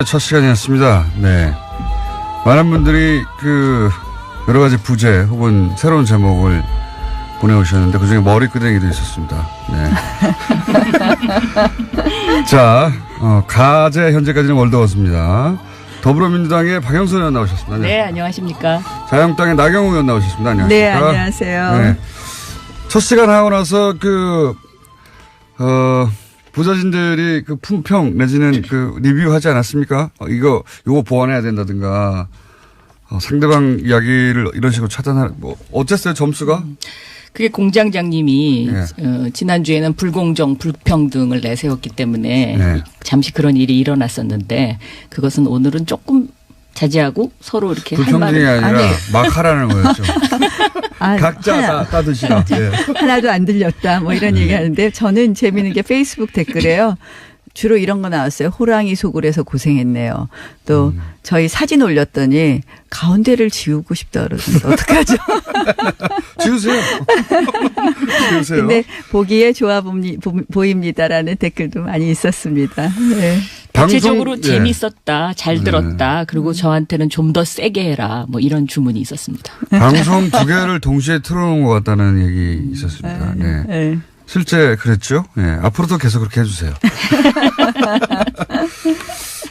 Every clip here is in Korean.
첫 시간이었습니다. 네. 많은 분들이 여러 가지 부제 혹은 새로운 제목을 보내오셨는데 그중에 머리끄댕이도 있었습니다. 네. 자, 가제 현재까지는 월드워스입니다. 더불어민주당의 박영선 의원 나오셨습니다. 네, 안녕하십니까. 자유한국당의 나경원 의원 나오셨습니다. 안녕하십니까. 네, 안녕하세요. 네. 첫 시간 하고 나서 부자진들이 품평 내지는 리뷰하지 않았습니까? 요거 보완해야 된다든가, 상대방 이야기를 이런 식으로 어쨌어요, 점수가? 그게 공장장님이 지난주에는 불공정, 불평등을 내세웠기 때문에 잠시 그런 일이 일어났었는데 그것은 오늘은 조금 자제하고 서로 이렇게 할 말을. 불평등이 아니라 막 하라는 거였죠. 각자 따드시라. 네. 하나도 안 들렸다 뭐 이런 얘기하는데 저는 재미있는 게 페이스북 댓글에요. 주로 이런 거 나왔어요. 호랑이 속을 해서 고생했네요. 또 저희 사진 올렸더니 가운데를 지우고 싶다 그러던데 어떡하죠? 지우세요. 지우세요. 근데 보기에 좋아 보입니다라는 댓글도 많이 있었습니다. 네. 대체적으로 재밌었다, 잘 들었다, 그리고 저한테는 좀 더 세게 해라, 뭐 이런 주문이 있었습니다. 방송 두 개를 동시에 틀어놓은 것 같다는 얘기 있었습니다. 네. 실제 그랬죠? 네. 앞으로도 계속 그렇게 해주세요.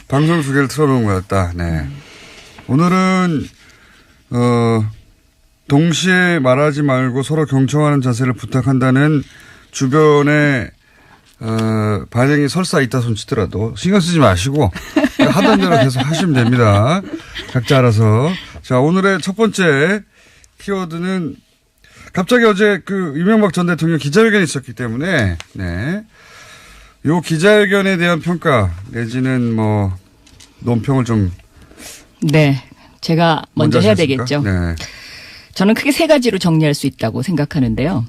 방송 두 개를 틀어놓은 것 같다. 네. 오늘은 동시에 말하지 말고 서로 경청하는 자세를 부탁한다는 주변에 반응이 설사 있다 손치더라도 신경 쓰지 마시고 하던 대로 계속 하시면 됩니다. 각자 알아서. 자, 오늘의 첫 번째 키워드는 갑자기 어제 이명박 전 대통령 기자회견이 있었기 때문에 요 기자회견에 대한 평가 내지는 논평을 좀. 네. 제가 먼저 해야 하셨습니까? 되겠죠. 네. 저는 크게 세 가지로 정리할 수 있다고 생각하는데요.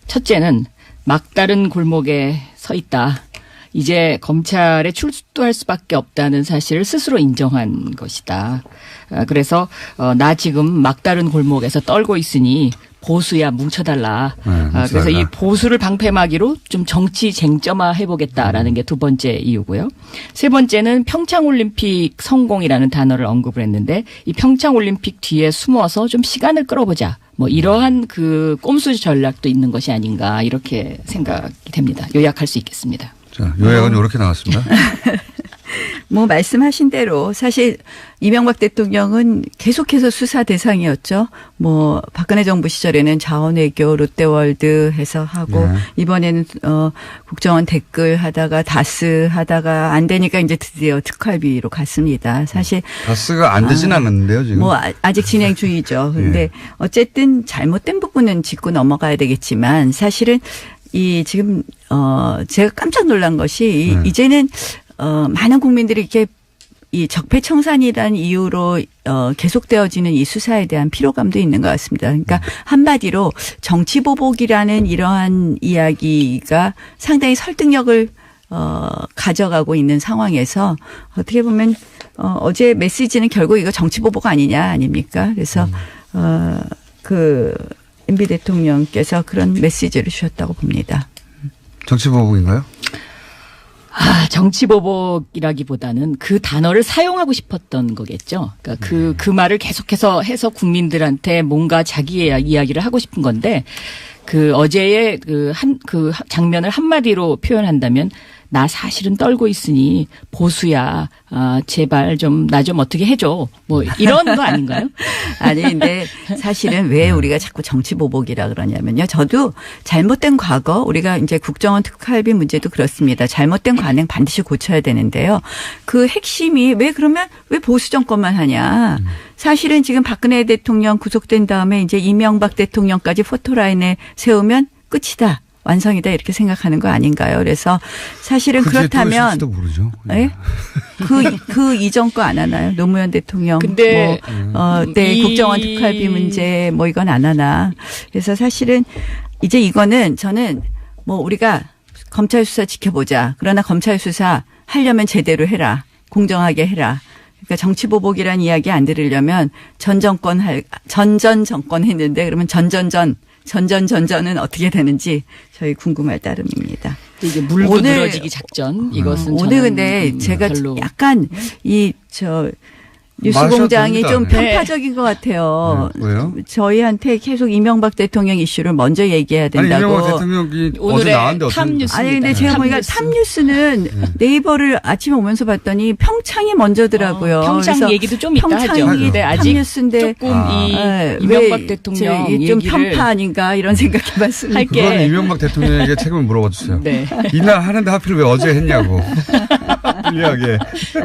첫째는 막다른 골목에 서 있다. 이제 검찰에 출두할 수밖에 없다는 사실을 스스로 인정한 것이다. 그래서 나 지금 막다른 골목에서 떨고 있으니 보수야 뭉쳐달라. 그래서 이 보수를 방패막이로 좀 정치 쟁점화 해보겠다라는 게 두 번째 이유고요. 세 번째는 평창올림픽 성공이라는 단어를 언급을 했는데 이 평창올림픽 뒤에 숨어서 좀 시간을 끌어보자. 뭐 이러한 꼼수 전략도 있는 것이 아닌가 이렇게 생각이 됩니다. 요약할 수 있겠습니다. 자, 요약은 이렇게 나왔습니다. 말씀하신 대로 사실 이명박 대통령은 계속해서 수사 대상이었죠. 박근혜 정부 시절에는 자원외교, 롯데월드 해서 하고 이번에는 국정원 댓글 하다가 다스 하다가 안 되니까 이제 드디어 특활비로 갔습니다. 사실 다스가 안 되진 않았는데요, 지금. 아직 진행 중이죠. 근데 어쨌든 잘못된 부분은 짚고 넘어가야 되겠지만 사실은 지금 제가 깜짝 놀란 것이 이제는 많은 국민들이 이렇게 이 적폐청산이라는 이유로 계속되어지는 이 수사에 대한 피로감도 있는 것 같습니다. 그러니까 한마디로 정치보복이라는 이러한 이야기가 상당히 설득력을 가져가고 있는 상황에서 어떻게 보면 어제 메시지는 결국 이거 정치보복 아닙니까? 그래서 MB 대통령께서 그런 메시지를 주셨다고 봅니다. 정치보복인가요? 정치보복이라기보다는 그 단어를 사용하고 싶었던 거겠죠. 그러니까 그 말을 계속해서 해서 국민들한테 뭔가 자기의 이야기를 하고 싶은 건데 어제의 그 장면을 한마디로 표현한다면 나 사실은 떨고 있으니 보수야. 제발 나 좀 어떻게 해줘. 이런 거 아닌가요? 아니, 근데 사실은 왜 우리가 자꾸 정치보복이라 그러냐면요. 저도 잘못된 과거, 우리가 이제 국정원 특활비 문제도 그렇습니다. 잘못된 관행 반드시 고쳐야 되는데요. 그 핵심이 왜 보수 정권만 하냐. 사실은 지금 박근혜 대통령 구속된 다음에 이제 이명박 대통령까지 포토라인에 세우면 끝이다. 완성이다 이렇게 생각하는 거 아닌가요? 그래서 사실은 그렇다면 모르죠. 네? 그 이전 거 안 하나요? 노무현 대통령 근데 국정원 특활비 문제 이건 안 하나. 그래서 사실은 이제 이거는 저는 우리가 검찰 수사 지켜보자. 그러나 검찰 수사 하려면 제대로 해라. 공정하게 해라. 그러니까 정치보복이라는 이야기 안 들으려면 전 정권 했는데 그러면 전전전 전전은 어떻게 되는지 저희 궁금할 따름입니다. 이게 물고 오늘- 늘어지기 작전 이것은 오늘 저는 근데 제가 별로 약간 뉴스공장이 마셔도 좀 됩니다. 편파적인 것 같아요. 네, 왜요? 저희한테 계속 이명박 대통령 이슈를 먼저 얘기해야 아니 된다고. 이명박 대통령이 어제 오늘의 나왔는데 어떤 탑뉴스. 아니 근데 제가 보니까 탑뉴스. 탑뉴스는 네이버를 아침에 오면서 봤더니 평창이 먼저더라고요. 평창 그래서 얘기도 좀 이따 하죠. 평창이 근데 아직 탑뉴스인데 조금 이 네, 이명박 왜 대통령 좀 얘기를 편파 아닌가 이런 생각해봤습니다. 할게. 그건 이명박 대통령에게 책임을 물어봐 주세요. 네. 이날 하는데 하필 왜 어제 했냐고. 불리하게.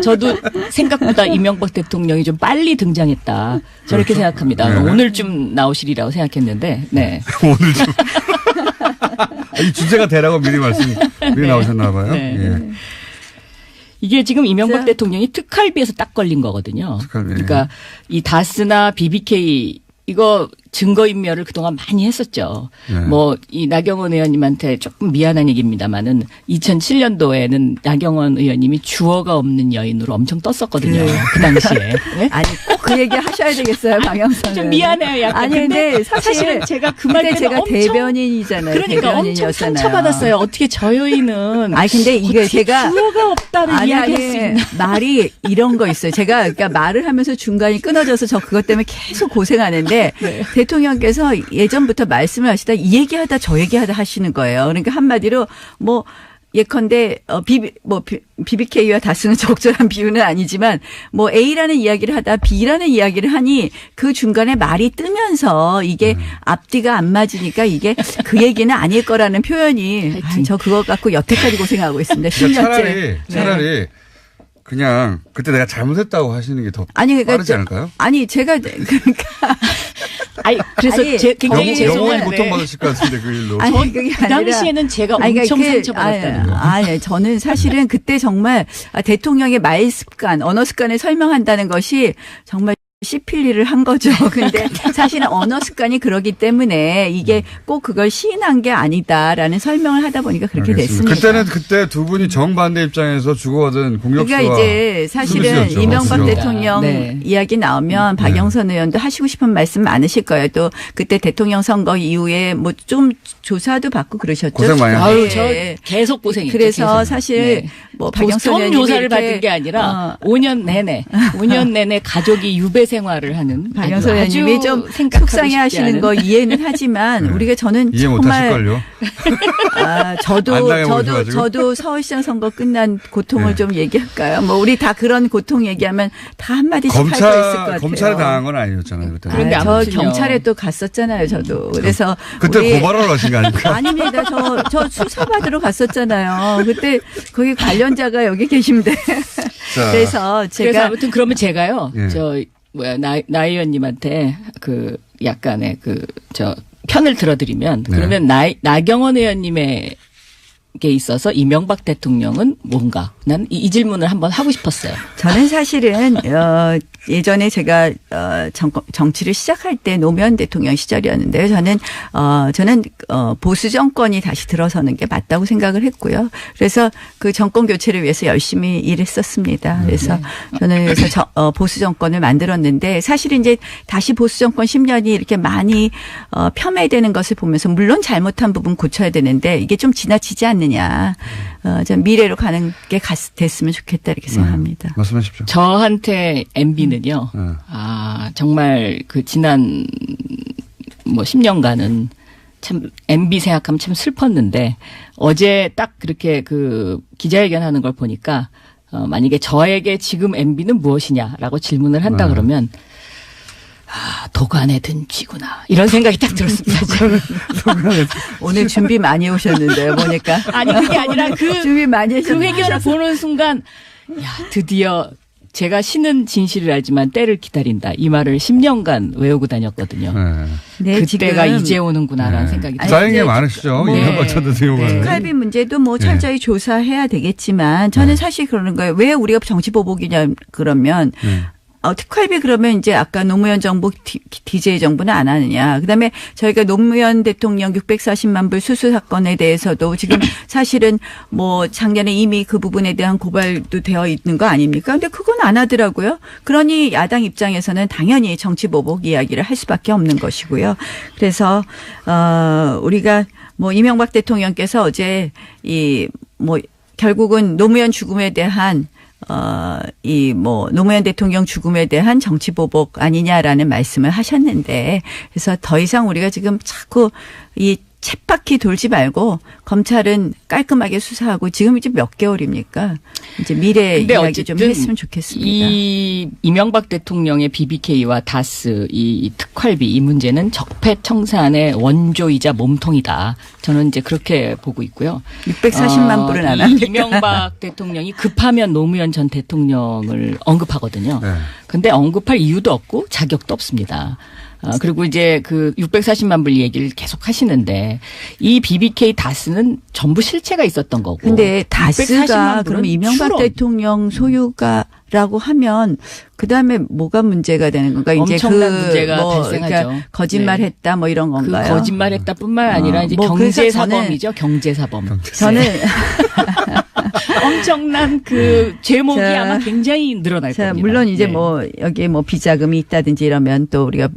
저도 생각보다 이명박 대통령이 좀 빨리 등장했다. 저렇게 그렇죠. 생각합니다. 네. 오늘쯤 나오시리라고 생각했는데, 네. 오늘 좀. 이 주제가 되라고 미리 나오셨나 봐요. 네. 예. 이게 지금 이명박 자. 대통령이 특활비에서 딱 걸린 거거든요. 특활비. 그러니까 이 다스나 BBK 이거 증거인멸을 그동안 많이 했었죠. 네. 뭐 이 나경원 의원님한테 조금 미안한 얘기입니다만은 2007년도에는 나경원 의원님이 주어가 없는 여인으로 엄청 떴었거든요. 네. 그 당시에. 네? 아니 꼭 그 얘기 하셔야 되겠어요, 방영선. 좀 미안해요, 약간. 아니 근데 사실은 제가 그 말 그때 때는 제가 엄청 대변인이잖아요. 그러니까 엄청 대변인이었잖아요. 상처받았어요. 어떻게 저 여인은 아니 근데 이게 제가 주어가 없다는 이야기할 수 있나. 말이 이런 거 있어요. 제가 그러니까 말을 하면서 중간이 끊어져서 저 그것 때문에 계속 고생하는데 네. 대통령께서 예전부터 말씀을 하시다 이 얘기하다 저 얘기하다 하시는 거예요. 그러니까 한마디로 뭐 예컨대 BBK와 다스는 적절한 비유는 아니지만 뭐 A라는 이야기를 하다 B라는 이야기를 하니 그 중간에 말이 뜨면서 이게 앞뒤가 안 맞으니까 이게 그 얘기는 아닐 거라는 표현이 하여튼. 저 그거 갖고 여태까지 고생하고 있습니다. 그러니까 10년째. 차라리 그냥 그때 내가 잘못했다고 하시는 게 더 아니 그러니까 빠르지 않을까요? 아니 제가 그러니까 아니 그래서 아니, 굉장히 영혼이 영원히 죄송한데 고통받으실 것 같은데 그 일로. 아니 그게 그 아니라 당시에는 제가 아니, 엄청 그러니까 상처받았다는 거. 아니, 저는 사실은 그때 정말 대통령의 말 습관, 언어 습관을 설명한다는 것이 정말 시필리를 한 거죠. 근데 사실은 언어 습관이 그러기 때문에 이게 꼭 그걸 시인한 게 아니다라는 설명을 하다 보니까 그렇게 알겠습니다. 됐습니다. 그때는 그때 두 분이 정반대 입장에서 주고받은 공격수와 그러니까 이제 사실은 수비수였죠. 이명박 그죠? 대통령 네. 이야기 나오면 박영선 의원도 하시고 싶은 말씀 많으실 거예요. 또 그때 대통령 선거 이후에 뭐 좀 조사도 받고 그러셨죠. 고생 많이 아유, 네. 저 계속 고생했죠. 그래서 계속. 사실 네. 뭐 박영선 성 의원님이 조사를 이렇게 받은 게 아니라 5년 내내 가족이 유배 생활을 하는 박영선 아주 의원님이 좀 생각하고 속상해 싶지 하시는 않은. 거 이해는 하지만 네. 우리가 저는 이해 못 정말 하실걸요. 아, 안 당해보셔가지고. 저도 서울시장 선거 끝난 고통을 네. 좀 얘기할까요? 뭐 우리 다 그런 고통 얘기하면 다 한마디씩 할 거 있을 것 같아요. 검찰에 당한 건 아니었잖아요. 그때. 그런데 저 아무튼요. 경찰에 또 갔었잖아요, 저도. 그래서 그때 우리- 고발하러 가신 거 아닙니까? 아닙니다. 저 수사 받으러 갔었잖아요. 그때 거기 관련자가 여기 계신데. 자, 그래서 그래서 제가 아무튼 그러면 제가요. 예. 나 의원님한테 그 약간의 편을 들어드리면 네. 그러면 나경원 의원님에게 있어서 이명박 대통령은 뭔가 난 이 질문을 한번 하고 싶었어요. 저는 사실은 예전에 제가 정치를 시작할 때 노무현 대통령 시절이었는데요. 저는 보수 정권이 다시 들어서는 게 맞다고 생각을 했고요. 그래서 그 정권 교체를 위해서 열심히 일했었습니다. 그래서 저는 그래서 보수 정권을 만들었는데 사실 이제 다시 보수 정권 10년이 이렇게 많이 폄훼되는 것을 보면서 물론 잘못한 부분 고쳐야 되는데 이게 좀 지나치지 않느냐. 좀 미래로 가는 게 됐으면 좋겠다 이렇게 생각합니다. 말씀하십시오. 저한테 MB는요. 네. 정말 그 지난 10년간은 참 MB 생각하면 참 슬펐는데 어제 딱 그렇게 그 기자회견 하는 걸 보니까 만약에 저에게 지금 MB는 무엇이냐라고 질문을 한다 그러면 도간에 든 쥐구나 이런 생각이 딱 들었습니다. 오늘 준비 많이 오셨는데요, 보니까. 아니 그게 아니라 준비 많이 그 하셨는데. 회견을 보는 순간 드디어 제가 신은 진실을 알지만 때를 기다린다. 이 말을 10년간 외우고 다녔거든요. 네. 네, 그때가 지금 이제 오는구나라는 네. 생각이 아니, 들어요. 쌓인 게 이제 많으시죠. 뭐- 이명박 전 대통령은. 특활비 문제도 뭐 철저히 조사해야 되겠지만 저는 사실 그러는 거예요. 왜 우리가 정치보복이냐 그러면 특활비 그러면 이제 아까 노무현 정부 DJ 정부는 안 하느냐. 그다음에 저희가 노무현 대통령 640만 불 수수 사건에 대해서도 지금 사실은 뭐 작년에 이미 그 부분에 대한 고발도 되어 있는 거 아닙니까? 근데 그건 안 하더라고요. 그러니 야당 입장에서는 당연히 정치 보복 이야기를 할 수밖에 없는 것이고요. 그래서 우리가 뭐 이명박 대통령께서 어제 결국은 노무현 죽음에 대한 노무현 대통령 죽음에 대한 정치 보복 아니냐라는 말씀을 하셨는데, 그래서 더 이상 우리가 지금 자꾸 이 쳇바퀴 돌지 말고 검찰은 깔끔하게 수사하고, 지금 이제 몇 개월입니까? 이제 미래 이야기 좀 했으면 좋겠습니다. 이 이명박 대통령의 BBK와 다스 이 특활비 이 문제는 적폐청산의 원조이자 몸통이다. 저는 이제 그렇게 보고 있고요. 640만 불은 안 합니까? 이명박 대통령이 급하면 노무현 전 대통령을 언급하거든요. 그런데 언급할 이유도 없고 자격도 없습니다. 그리고 이제 그 640만 불 얘기를 계속 하시는데, 이 BBK 다스는 전부 실체가 있었던 거고. 근데 다스가 그럼 이명박 대통령 소유가라고 하면 그다음에 뭐가 문제가 되는 건가? 이제 엄청난 문제가 발생하죠. 그러니까 거짓말했다 뭐 이런 건가요? 그 거짓말했다뿐만 아니라 이제 경제사범이죠. 경제사범. 저는 엄청난 그 제목이 아마 굉장히 늘어날 겁니다. 물론 이제 여기에 비자금이 있다든지 이러면 또 우리가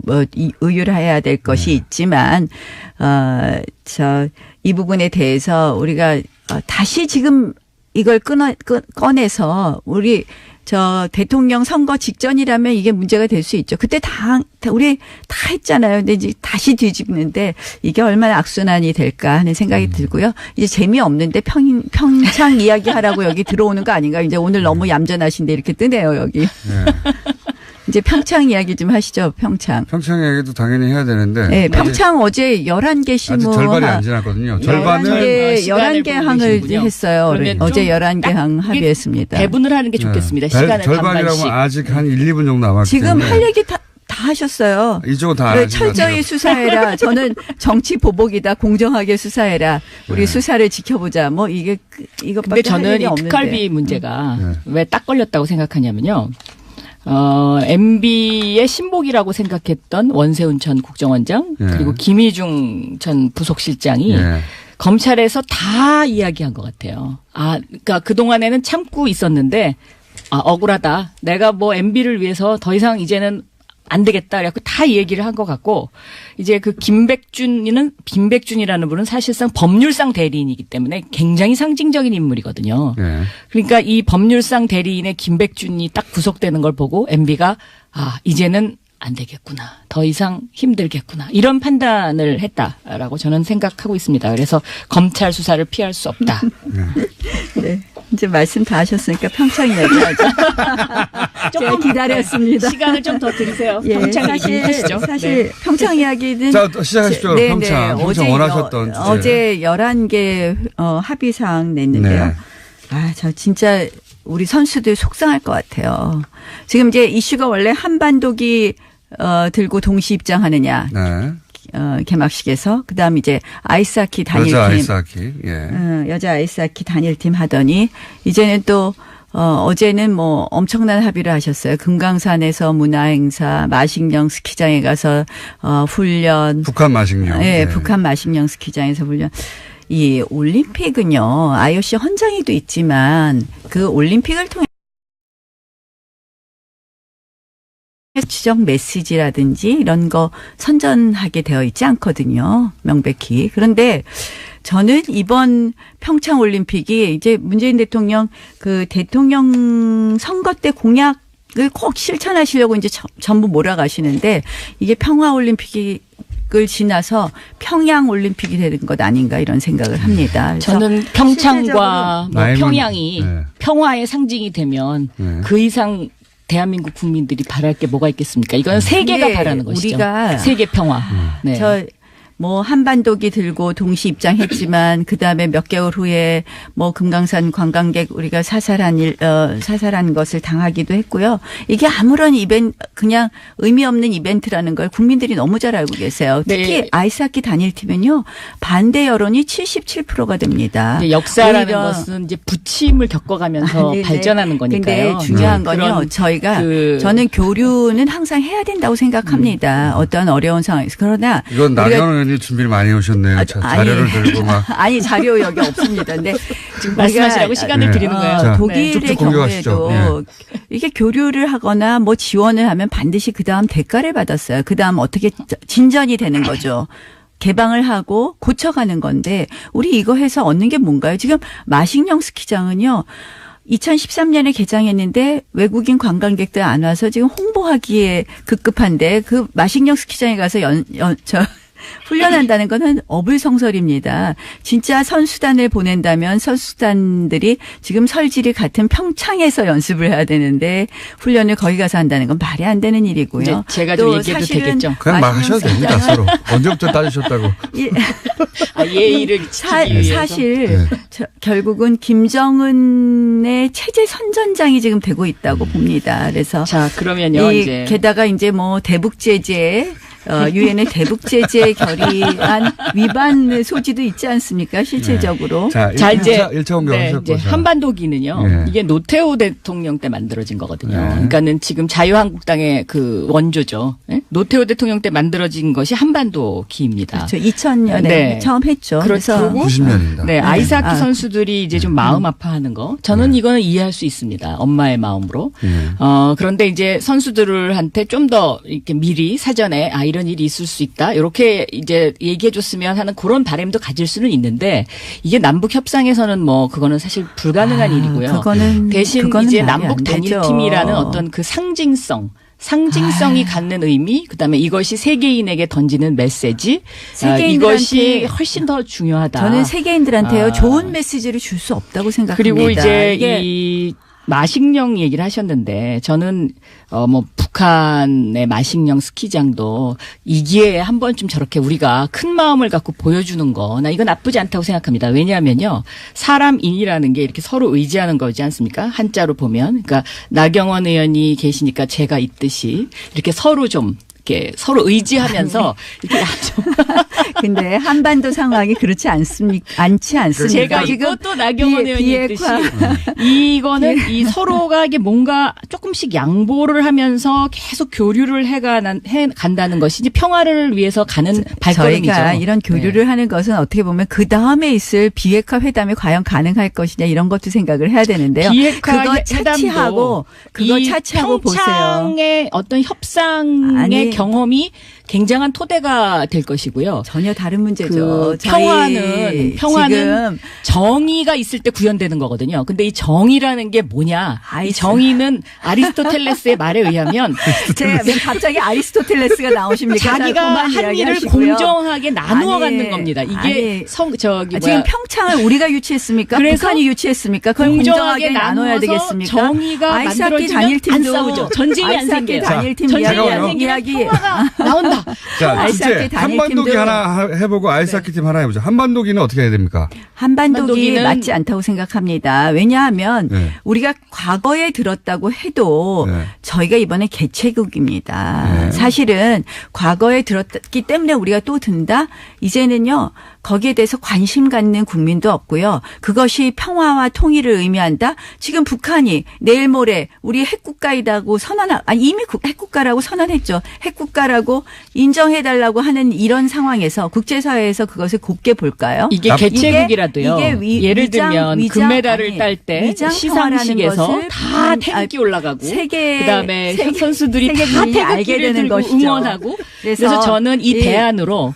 의율해야 될 것이 있지만, 이 부분에 대해서 우리가 다시 지금 이걸 꺼내서 우리 대통령 선거 직전이라면 이게 문제가 될 수 있죠. 그때 우리 다 했잖아요. 근데 이제 다시 뒤집는데 이게 얼마나 악순환이 될까 하는 생각이 들고요. 이제 재미없는데 평창 이야기 하라고 여기 들어오는 거 아닌가. 이제 오늘 너무 얌전하신데 이렇게 뜨네요, 여기. 이제 평창 이야기 좀 하시죠, 평창. 평창 이야기도 당연히 해야 되는데. 네, 평창 어제 11개 시무. 아직 절반이 안 지났거든요. 11개 항을 했어요. 어제 11개 항 합의했습니다. 배분을 하는 게 좋겠습니다. 시간을 절반이라고 아직 한 1, 2분 정도 남았기 지금 때문에. 할 얘기 다 하셨어요. 이쪽은 다 안 하신 철저히 수사해라. 저는 정치 보복이다. 공정하게 수사해라. 우리 수사를 지켜보자. 이것밖에 근데 저는 할 일이 이 없는데. 특활비 문제가 왜 딱 걸렸다고 생각하냐면요. MB의 신복이라고 생각했던 원세훈 전 국정원장 그리고 김희중 전 부속실장이 검찰에서 다 이야기한 것 같아요. 그러니까 그동안에는 참고 있었는데, 억울하다. 내가 MB를 위해서 더 이상 이제는 안 되겠다. 그래갖고 다 얘기를 한 것 같고, 이제 그 빈백준이라는 분은 사실상 법률상 대리인이기 때문에 굉장히 상징적인 인물이거든요. 그러니까 이 법률상 대리인의 김백준이 딱 구속되는 걸 보고 MB가 이제는 안 되겠구나. 더 이상 힘들겠구나. 이런 판단을 했다라고 저는 생각하고 있습니다. 그래서 검찰 수사를 피할 수 없다. 네. 이제 말씀 다 하셨으니까 평창 이야기하죠. 제가 기다렸습니다. 시간을 좀 더 드리세요. 평창 얘기 하시죠. 사실 평창 이야기는. 자, 시작하십시오. 평창. 평창 원하셨던 주제. 어제 11개 합의사항 냈는데요. 저 진짜 우리 선수들 속상할 것 같아요. 지금 이제 이슈가 원래 한반도기 들고 동시 입장하느냐. 개막식에서. 그다음 이제 아이스하키 단일팀. 여자 아이스하키. 여자 아이스하키 단일팀 하더니 이제는 또 어제는 엄청난 합의를 하셨어요. 금강산에서 문화행사, 마식령 스키장에 가서 훈련. 북한 마식령. 네, 북한 마식령 스키장에서 훈련. 이 올림픽은요, IOC 헌장에도 있지만 그 올림픽을 통해 정치적 메시지라든지 이런 거 선전하게 되어 있지 않거든요. 명백히. 그런데 저는 이번 평창 올림픽이 이제 문재인 대통령 그 대통령 선거 때 공약을 꼭 실천하시려고 이제 전부 몰아가시는데, 이게 평화 올림픽이 을 지나서 평양 올림픽이 되는 것 아닌가 이런 생각을 합니다. 저는 평창과 평양이 평화의 상징이 되면 그 이상 대한민국 국민들이 바랄 게 뭐가 있겠습니까? 이건 세계가 바라는 것이죠. 우리가 세계 평화. 뭐 한반도기 들고 동시 입장했지만 그 다음에 몇 개월 후에 뭐 금강산 관광객 우리가 사살한 것을 당하기도 했고요. 이게 아무런 그냥 의미 없는 이벤트라는 걸 국민들이 너무 잘 알고 계세요. 특히 네. 아이스하키 단일팀은요 반대 여론이 77%가 됩니다. 역사라는 오히려 것은 이제 부침을 겪어가면서 네, 발전하는 거니까요. 근데 중요한 건요. 그런 저희가 저는 교류는 항상 해야 된다고 생각합니다. 어떤 어려운 상황에서. 그러나 이건 우리가 나경원 의원이 준비를 많이 해오셨네요. 자료를 들고 막. 아니 자료 여기 없습니다. 근데 지금 말씀하시라고 시간을 네. 드리는 거예요. 자, 독일의 쭉쭉 공격하시죠. 경우에도 이게 교류를 하거나 뭐 지원을 하면 반드시 그 다음 대가를 받았어요. 그 다음 어떻게 진전이 되는 거죠. 개방을 하고 고쳐가는 건데 우리 이거 해서 얻는 게 뭔가요? 지금 마식령 스키장은요. 2013년에 개장했는데 외국인 관광객들 안 와서 지금 홍보하기에 급급한데 그 마식령 스키장에 가서 훈련한다는 거는 어불성설입니다. 진짜 선수단을 보낸다면 선수단들이 지금 설질이 같은 평창에서 연습을 해야 되는데 훈련을 거기 가서 한다는 건 말이 안 되는 일이고요. 이제 제가 좀 얘기해도 되겠죠. 그냥 막 하셔도 됩니다, 서로. 언제부터 따지셨다고. 예의를 지키기 위해서. 사실 결국은 김정은의 체제 선전장이 지금 되고 있다고 봅니다. 그래서 자, 그러면요, 이제. 게다가 이제 뭐 대북 제재 유엔의 대북 제재 결의안 위반 소지도 있지 않습니까? 실질적으로. 자, 이제 1차 공격 네, 하셨고. 이제 한반도기는요. 네. 이게 노태우 대통령 때 만들어진 거거든요. 네. 그러니까는 지금 자유한국당의 그 원조죠. 네? 노태우 대통령 때 만들어진 것이 한반도기입니다. 그렇죠. 2000년에 네. 처음 했죠. 그래서 90년입니다. 네, 아이스하키 아. 선수들이 이제 좀 마음 아파하는 거. 저는 이거는 이해할 수 있습니다. 엄마의 마음으로. 네. 그런데 이제 선수들한테 좀 더 이렇게 미리 사전에 이런 일이 있을 수 있다. 이렇게 이제 얘기해 줬으면 하는 그런 바람도 가질 수는 있는데 이게 남북 협상에서는 뭐 그거는 사실 불가능한 일이고요. 그거는 이제 말이 남북 안 되죠. 단일팀이라는 어떤 그 상징성이 갖는 의미, 그다음에 이것이 세계인에게 던지는 메시지, 세계인들한테 이것이 훨씬 더 중요하다. 저는 세계인들한테요 좋은 메시지를 줄 수 없다고 생각합니다. 그리고 이제 이게 이 마식령 얘기를 하셨는데 저는 뭐 북한의 마식령 스키장도 이 기회에 한 번쯤 저렇게 우리가 큰 마음을 갖고 보여주는 거 나 이거 나쁘지 않다고 생각합니다. 왜냐하면요. 사람인이라는 게 이렇게 서로 의지하는 거지 않습니까? 한자로 보면. 그러니까 나경원 의원이 계시니까 제가 있듯이 이렇게 서로 좀 이렇게 서로 의지하면서 이렇게 좀 근데 한반도 상황이 그렇지 않지 않습니까? 제가 지금 이것도 나경원 의원이 있듯이 이거는 이 서로가 이게 뭔가 조금씩 양보를 하면서 계속 교류를 해 간다는 것이 이제 평화를 위해서 가는 발걸음이죠. 저희가 이런 교류를 하는 것은 어떻게 보면 그 다음에 있을 비핵화 회담이 과연 가능할 것이냐 이런 것도 생각을 해야 되는데요. 비핵화 그거 차치하고 보세요. 평창의 어떤 협상의 경험이 굉장한 토대가 될 것이고요. 전혀 다른 문제죠. 그 평화는 지금 정의가 있을 때 구현되는 거거든요. 근데 이 정의라는 게 뭐냐? 이 정의는 아리스토텔레스의 말에 의하면 제가 왜 갑자기 아리스토텔레스가 나오십니까? 자기가 한 일을 공정하게 나누어 갖는 겁니다. 이게 지금 평창을 우리가 유치했습니까? 북한이 유치했습니까? 그걸 공정하게 나눠야 되겠습니까? 정의가 만들어지면 안 싸우죠. 전쟁이 안 생겨요. 전쟁이 안 생기면 평화가 나온다. 자, 주제 한반도기 하나 해보고 아이스하키 팀 하나 해보자. 한반도기는 어떻게 해야 됩니까? 한반도기 맞지 않다고 생각합니다. 왜냐하면 우리가 과거에 들었다고 해도 저희가 이번에 개최국입니다. 사실은 과거에 들었기 때문에 우리가 또 든다? 이제는요. 거기에 대해서 관심 갖는 국민도 없고요. 그것이 평화와 통일을 의미한다? 지금 북한이 내일 모레 우리 핵국가이라고 이미 핵국가라고 선언했죠. 핵국가라고 인정해달라고 하는 이런 상황에서 국제사회에서 그것을 곱게 볼까요? 이게 개최국이라도요. 예를 들면 금메달을 딸 때 시상식에서 다 태극기 올라가고 그다음에 선수들이 다 태극기를 들고 응원하고 그래서 저는 이 대안으로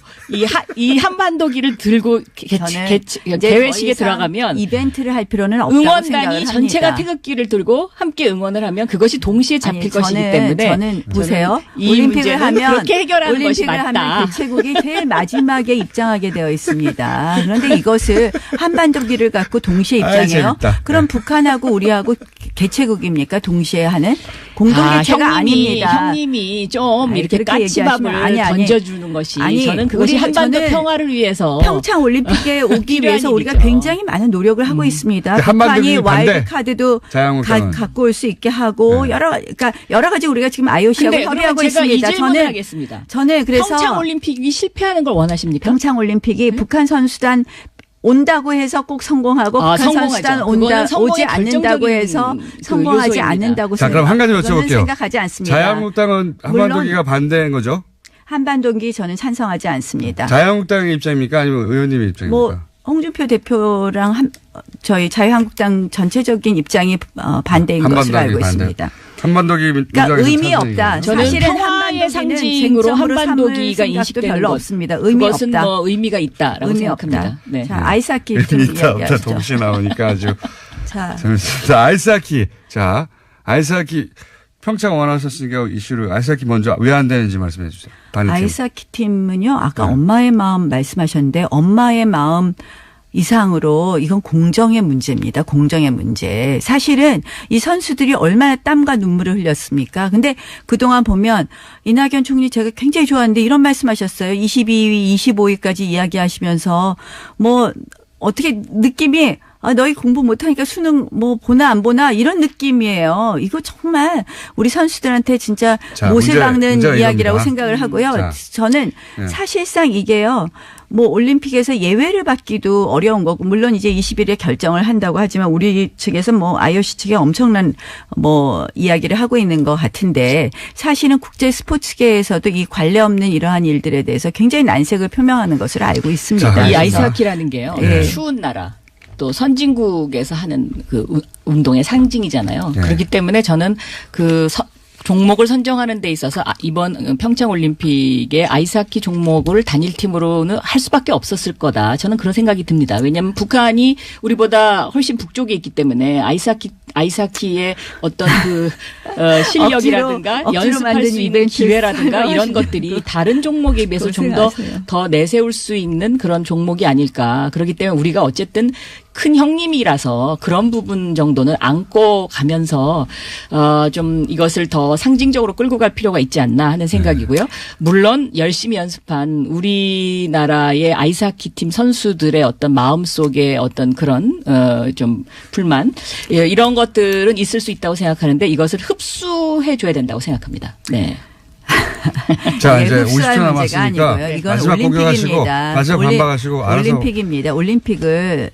이 한반도기를 들고 개회식에 들어가면 이벤트를 할 필요는 없다고 생각을 응원단이 합니다. 전체가 태극기를 들고 함께 응원을 하면 그것이 동시에 잡힐 것이기 때문에 저는 보세요. 이 올림픽을 하면 그렇게 해결하는 것이 올림픽을 맞다. 하면 개최국이 제일 마지막에 입장하게 되어 있습니다. 그런데 이것을 한반도기를 갖고 동시에 입장해요. 재밌다. 그럼 북한하고 우리하고 개최국입니까? 동시에 하는 공동개최가 아닙니다. 형님이 좀 아니, 이렇게 그렇게 까치밥을 얘기하시면 아니. 던져주는 것이 아니, 저는 그것이 한반도 저는 평화를 위해서 평창 올림픽에 오기 필요한 위해서 우리가 일이죠. 굉장히 많은 노력을 하고 있습니다. 한반도 북한이 반대. 와일드 카드도 자유한국당은. 갖고 올 수 있게 하고 그러니까 여러 가지 우리가 지금 IOC하고 근데 협의하고 그러면 제가 있습니다. 이 질문을 하겠습니다. 저는 그래서 평창 올림픽이 실패하는 걸 원하십니까? 평창 올림픽이 북한 선수단 온다고 해서 꼭 성공하고 북한 성공하죠. 선수단 그거는 성공의 오지 않는다고 결정적인 해서 그 성공하지 요소입니다. 않는다고 자, 그럼 한 가지 여쭤볼게요. 생각하지 않습니다. 자유한국당은 한반도기가 반대인 거죠? 한반도기 저는 찬성하지 않습니다. 자유한국당의 입장입니까? 아니면 의원님의 입장입니까? 뭐 홍준표 대표랑 저희 자유한국당 전체적인 입장이 반대인 것으로 알고 있습니다. 한반도기 그러니까 의미 없다. 저는 사실은 평화의 한반도기는 상징으로 쟁점으로 한반도기가 삼을 인식되는 별로 것. 없습니다. 의미 그것은 없다. 뭐 의미가 있다라고 의미 생각합니다. 없다. 네. 자, 아이스하키 좀 의미 있다 없다 이야기하시죠. 동시에 나오니까 아주 자, 재밌습니다. 아이스하키. 자, 아이스하키 평창 원하셨으니까 이슈를 아이스하키 먼저 왜 안 되는지 말씀해 주세요. 반대팀. 아이스하키 팀은요. 아까 네. 엄마의 마음 말씀하셨는데 엄마의 마음 이상으로 이건 공정의 문제입니다. 공정의 문제. 사실은 이 선수들이 얼마나 땀과 눈물을 흘렸습니까? 근데 그동안 보면 이낙연 총리 제가 굉장히 좋아하는데 이런 말씀하셨어요. 22위, 25위까지 이야기하시면서 뭐 어떻게 느낌이 너희 공부 못하니까 수능 뭐 보나 안 보나 이런 느낌이에요. 이거 정말 우리 선수들한테 진짜 자, 못을 박는 문제가 이야기라고 이겁니다. 생각을 하고요. 자. 저는 네. 사실상 이게요. 뭐 올림픽에서 예외를 받기도 어려운 거고 물론 이제 20일에 결정을 한다고 하지만 우리 측에서 뭐 IOC 측에 엄청난 뭐 이야기를 하고 있는 것 같은데 사실은 국제 스포츠계에서도 이 관례 없는 이러한 일들에 대해서 굉장히 난색을 표명하는 것으로 알고 있습니다. 자, 이 그래서- 아이스하키라는 게요. 네. 추운 나라. 또 선진국에서 하는 그 운동의 상징이잖아요. 네. 그렇기 때문에 저는 그 종목을 선정하는 데 있어서 이번 평창 올림픽의 아이스하키 종목을 단일팀으로는 할 수밖에 없었을 거다. 저는 그런 생각이 듭니다. 왜냐하면 북한이 우리보다 훨씬 북쪽에 있기 때문에 아이스하키의 어떤 그 실력이라든가 억지로 연습할 만든 수 있는 이벤트 기회라든가 이런 설명하시는 것들이 다른 종목에 비해서 좀 더 내세울 수 있는 그런 종목이 아닐까. 그렇기 때문에 우리가 어쨌든 큰 형님이라서 그런 부분 정도는 안고 가면서 좀 이것을 더 상징적으로 끌고 갈 필요가 있지 않나 하는 생각이고요. 물론 열심히 연습한 우리나라의 아이스하키 팀 선수들의 어떤 마음속에 어떤 그런 좀 불만 이런 것들은 있을 수 있다고 생각하는데 이것을 흡수해 줘야 된다고 생각합니다. 네. 자, 네, 이제 흡수할 50초 문제가 남았으니까 아니고요. 이건 마지막 공격하시고 올림픽입니다. 마지막 반박하시고 알아서 올림픽입니다. 올림픽을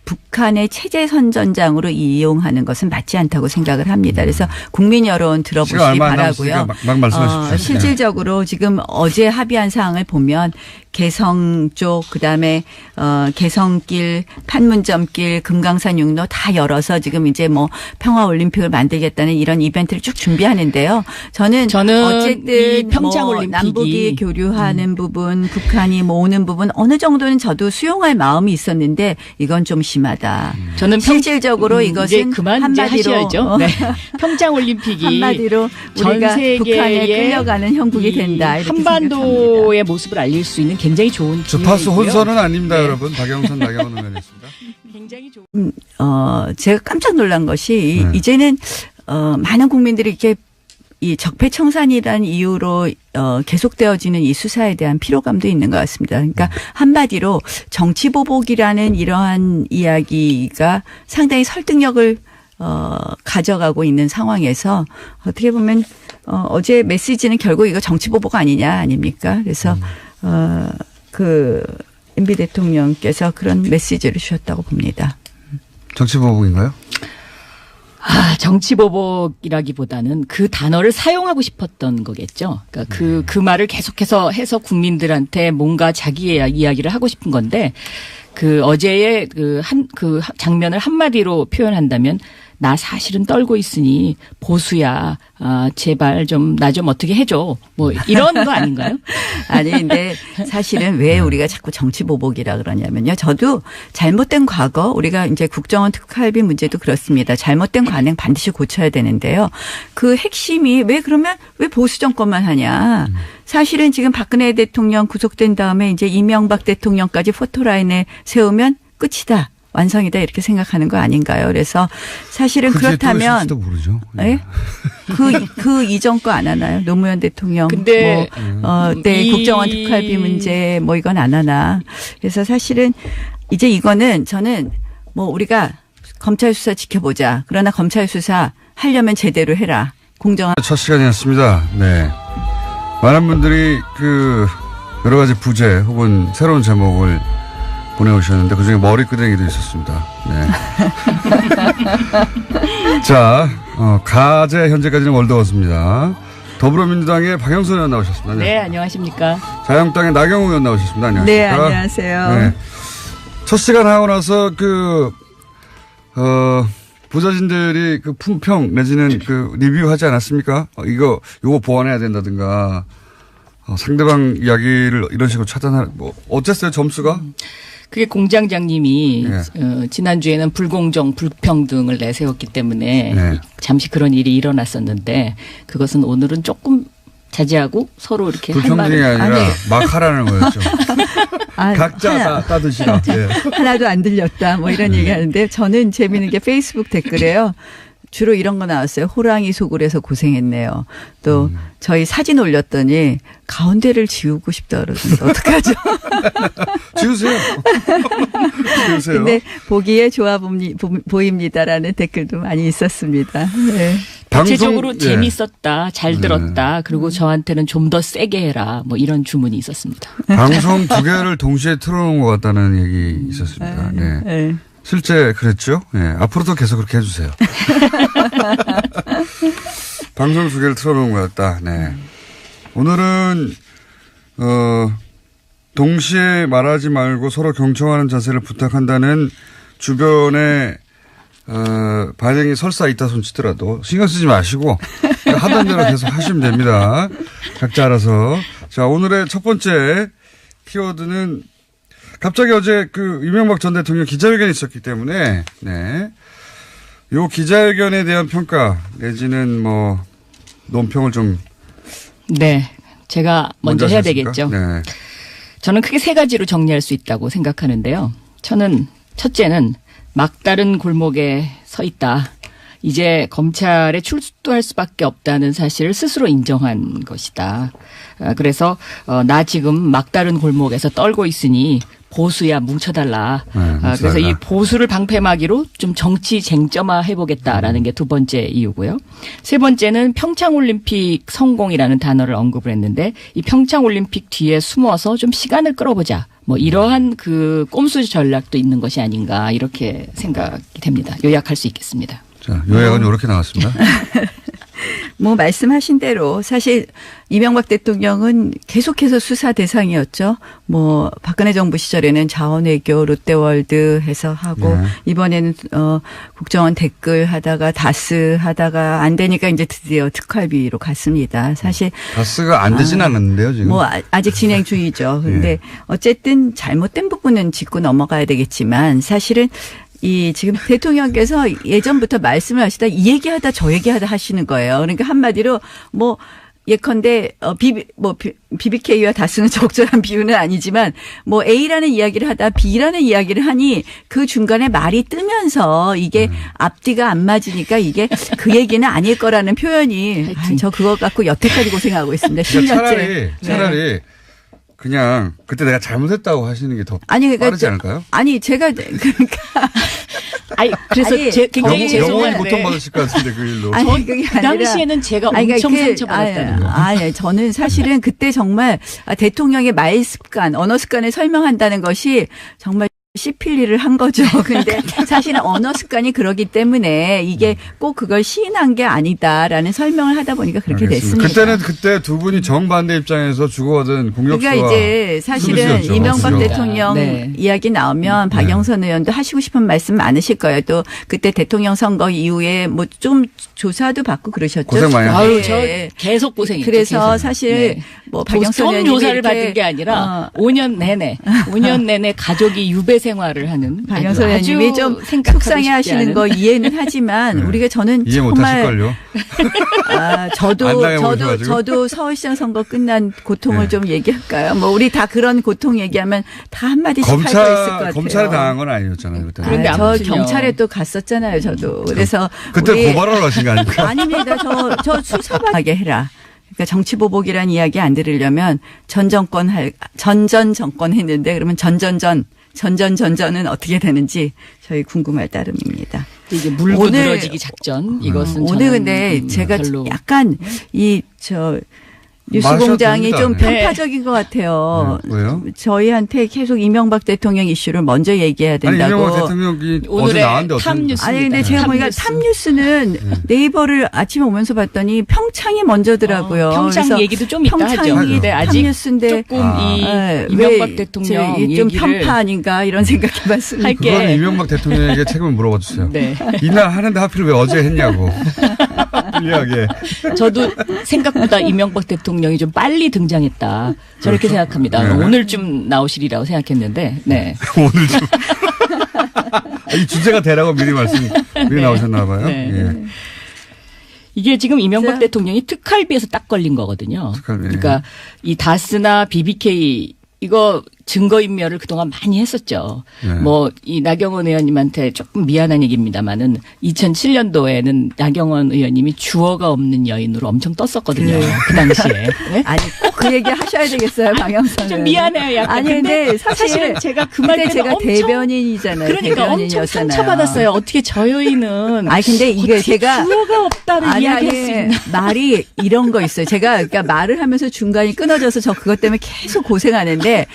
북한의 체제 선전장으로 이용하는 것은 맞지 않다고 생각을 합니다. 그래서 국민 여론 시간 들어보시기 얼마 안 바라고요. 남았으니까 막 말씀하십시오. 실질적으로 지금 어제 합의한 사항을 보면 개성 쪽 그다음에 개성길, 판문점길, 금강산 육로 다 열어서 지금 이제 뭐 평화 올림픽을 만들겠다는 이런 이벤트를 쭉 준비하는데요. 저는 어쨌든 이 평창 뭐 올림픽이 남북이 교류하는 부분, 북한이 모으는 부분 어느 정도는 저도 수용할 마음이 있었는데 이건 좀 심하다. 저는 실질적으로 이제 이것은 그만 한마디로 하셔야죠. 네. 평창 올림픽이 한마디로 전 우리가 세계에 북한에 끌려가는 형국이 이 된다. 이렇게 한반도의 모습을 알릴 수 있는 굉장히 좋은 주파수 기회이고요. 혼선은 아닙니다, 네. 여러분. 박영선, 나경원 의원이었습니다. 굉장히 좋은. 제가 깜짝 놀란 것이 네. 이제는 많은 국민들이 이렇게 이 적폐청산이라는 이유로 계속되어지는 이 수사에 대한 피로감도 있는 것 같습니다. 그러니까 한마디로 정치보복이라는 이러한 이야기가 상당히 설득력을 가져가고 있는 상황에서 어떻게 보면 어제 메시지는 결국 이거 정치보복 아닙니까? 그래서 그 MB 대통령께서 그런 메시지를 주셨다고 봅니다. 정치보복인가요? 정치보복이라기보다는 그 단어를 사용하고 싶었던 거겠죠. 그러니까 그 말을 계속해서 해서 국민들한테 뭔가 자기의 이야기를 하고 싶은 건데 그 어제의 그 장면을 한마디로 표현한다면 나 사실은 떨고 있으니 보수야. 제발 좀 나 좀 어떻게 해줘. 뭐 이런 거 아닌가요? 아니 근데 사실은 왜 우리가 자꾸 정치보복이라 그러냐면요. 저도 잘못된 과거 우리가 이제 국정원 특활비 문제도 그렇습니다. 잘못된 관행 반드시 고쳐야 되는데요. 그 핵심이 왜 보수 정권만 하냐. 사실은 지금 박근혜 대통령 구속된 다음에 이제 이명박 대통령까지 포토라인에 세우면 끝이다. 완성이다 이렇게 생각하는 거 아닌가요? 그래서 사실은 그렇다면 또 모르죠. 예? 그 이전 거 안 하나요? 노무현 대통령 근데 네, 국정원 특활비 문제 뭐 이건 안 하나. 그래서 사실은 이제 이거는 저는 뭐 우리가 검찰 수사 지켜보자. 그러나 검찰 수사 하려면 제대로 해라. 공정한. 첫 시간이었습니다. 네. 많은 분들이 여러 가지 부제 혹은 새로운 제목을 보내오셨는데 그중에 머리끄댕이도 있었습니다. 네. 자, 가제 현재까지는 월드워스입니다. 더불어민주당의 박영선 의원 나오셨습니다. 네, 안녕하십니까. 자유한국당의 나경원 의원 나오셨습니다. 안녕하십니까. 네, 안녕하세요. 네. 첫 시간 하고 나서 부자진들이 품평 내지는 리뷰하지 않았습니까? 요거 보완해야 된다든가, 상대방 이야기를 이런 식으로 어쨌어요, 점수가? 그게 공장장님이 네. 지난주에는 불공정, 불평등을 내세웠기 때문에 네. 잠시 그런 일이 일어났었는데 그것은 오늘은 조금 자제하고 서로 이렇게 할 불평등이 말을 아니라 막 하라는 거였죠. 각자 따드시라. 네. 하나도 안 들렸다. 뭐 이런 얘기 하는데 저는 재미있는 게 페이스북 댓글에요. 주로 이런 거 나왔어요. 호랑이 속을해서 고생했네요. 또 저희 사진 올렸더니 가운데를 지우고 싶다 그러던데 어떡하죠? 지우세요. 지우세요. 근데 보기에 좋아 보입니다라는 댓글도 많이 있었습니다. 네. 대체적으로 예. 재밌었다, 잘 들었다, 그리고 저한테는 좀 더 세게 해라, 뭐 이런 주문이 있었습니다. 방송 두 개를 동시에 틀어놓은 것 같다는 얘기 있었습니다. 네. 네. 실제 그랬죠? 네. 앞으로도 계속 그렇게 해주세요. 방송 두 개를 틀어놓은 것 같다. 네. 오늘은, 동시에 말하지 말고 서로 경청하는 자세를 부탁한다는 주변에 반응이 설사 있다 손치더라도 신경 쓰지 마시고 하던 대로 계속 하시면 됩니다. 각자 알아서. 자, 오늘의 첫 번째 키워드는 갑자기 어제 이명박 전 대통령 기자회견이 있었기 때문에, 네. 요 기자회견에 대한 평가 내지는 논평을 좀. 네. 제가 먼저 해야 하셨습니까? 되겠죠. 네. 저는 크게 세 가지로 정리할 수 있다고 생각하는데요. 첫째는 막다른 골목에 서 있다. 이제 검찰에 출두할 수밖에 없다는 사실을 스스로 인정한 것이다. 그래서 나 지금 막다른 골목에서 떨고 있으니 보수야 뭉쳐달라. 그래서 이 보수를 방패막이로 좀 정치 쟁점화 해보겠다라는 게 두 번째 이유고요. 세 번째는 평창올림픽 성공이라는 단어를 언급을 했는데 이 평창올림픽 뒤에 숨어서 좀 시간을 끌어보자. 뭐 이러한 꼼수 전략도 있는 것이 아닌가 이렇게 생각이 됩니다. 요약할 수 있겠습니다. 자, 요약은 이렇게 나왔습니다. 뭐 말씀하신 대로 사실 이명박 대통령은 계속해서 수사 대상이었죠. 뭐 박근혜 정부 시절에는 자원외교 롯데월드 해서 하고 네. 이번에는 국정원 댓글 하다가 다스 하다가 안 되니까 이제 드디어 특활비로 갔습니다. 사실 다스가 안 되진 않았는데요, 지금. 뭐 아직 진행 중이죠. 근데 네. 어쨌든 잘못된 부분은 짚고 넘어가야 되겠지만 사실은 지금 대통령께서 예전부터 말씀을 하시다 이 얘기하다 저 얘기하다 하시는 거예요. 그러니까 한마디로 예컨대 BBK와 다스는 적절한 비유는 아니지만 A라는 이야기를 하다 B라는 이야기를 하니 그 중간에 말이 뜨면서 이게 앞뒤가 안 맞으니까 이게 그 얘기는 아닐 거라는 표현이 저 그거 갖고 여태까지 고생하고 있습니다. 10년째. 차라리 그냥 그때 내가 잘못했다고 하시는 게 더 빠르지 않을까요? 아니 제가 그러니까 그래서 굉장히 영원히 죄송한데 고통받으실 것 같은데 그 일로. 그게 그 당시에는 제가 엄청 상처받았다는 거. 저는 사실은 그때 정말 대통령의 말 습관, 언어 습관을 설명한다는 것이 정말 씹힐 일을 한 거죠. 근데 사실은 언어 습관이 그러기 때문에 이게 꼭 그걸 시인한 게 아니다라는 설명을 하다 보니까 그렇게 알겠습니다. 됐습니다. 그때 두 분이 정반대 입장에서 주고받은 공격수와 그러니까 이제 사실은 수비수였죠. 이명박 그렇죠. 대통령 네. 이야기 나오면 박영선 의원도 하시고 싶은 말씀 많으실 거예요. 또 그때 대통령 선거 이후에 뭐 좀 조사도 받고 그러셨죠. 고생 많이 하셨어요. 저 계속 고생했죠. 그래서 계속. 사실 네. 박영선 좀 의원님이 조사를 이렇게 받은 게 아니라 5년 내내 가족이 유배 생활을 하는 박영선 의원님이 좀 속상해하시는 거 이해는 하지만 우리가 저는 이해 정말 못하실걸요. 아, 안 당해보셔가지고. 저도 서울시장 선거 끝난 고통을 네. 좀 얘기할까요? 뭐 우리 다 그런 고통 얘기하면 다 한마디씩 할 거 있을 것 같아요. 검찰에 당한 건 아니었잖아요. 그때. 그런데 저 아무튼요. 경찰에 또 갔었잖아요, 저도. 그래서 그때 우리- 고발을 하신 거 아닙니까? 아닙니다. 저 수사하게 해라. 그러니까 정치 보복이라는 이야기 안 들으려면 전 정권 했는데 그러면 전전전은 어떻게 되는지 저희 궁금할 따름입니다. 이게 물고 오늘- 늘어지기 작전 이것은 오늘 저는 근데 제가 별로 약간 뉴스공장이 마셔도 좀 됩니다. 편파적인 것 같아요. 네, 왜요? 저희한테 계속 이명박 대통령 이슈를 먼저 얘기해야 아니 된다고. 이명박 대통령이 어제 오늘의 나왔는데 어떻게 탑뉴스. 아니 근데 제가 보니까 탑뉴스. 탑뉴스는 네이버를 아침에 오면서 봤더니 평창이 먼저더라고요. 평창 그래서 얘기도 좀 이따 하죠. 평창이 근데 아직 탑뉴스인데 조금 이 네, 이명박 왜 대통령 좀 얘기를 편파 아닌가 이런 생각해봤습니다. 할 게- 그건 이명박 대통령에게 책임을 물어봐 주세요. 네. 이날 하는데 하필 왜 어제 했냐고. 불리하게. 저도 생각보다 이명박 대통령이 좀 빨리 등장했다. 저렇게 그렇죠? 생각합니다. 네. 오늘쯤 나오시리라고 생각했는데, 네. 오늘 좀. 이 주제가 되라고 미리 나오셨나 봐요. 네. 예. 이게 지금 이명박 자. 대통령이 특활비에서 딱 걸린 거거든요. 특활비. 그러니까 이 다스나 BBK 이거 증거인멸을 그동안 많이 했었죠. 네. 뭐 이 나경원 의원님한테 조금 미안한 얘기입니다만은 2007년도에는 나경원 의원님이 주어가 없는 여인으로 엄청 떴었거든요. 그 당시에. 네? 아니 꼭 그 얘기 하셔야 되겠어요, 방영선. 좀 미안해요, 약간. 아니 근데 사실은 제가 그 말 그때 때는 제가 엄청 대변인이잖아요. 그러니까 엄청 대변인이었잖아요. 상처받았어요. 어떻게 저 여인은 아니 근데 이게 어떻게 제가 주어가 없다는 이야기할 수 있나. 말이 이런 거 있어요. 제가 그러니까 말을 하면서 중간이 끊어져서 저 그것 때문에 계속 고생하는데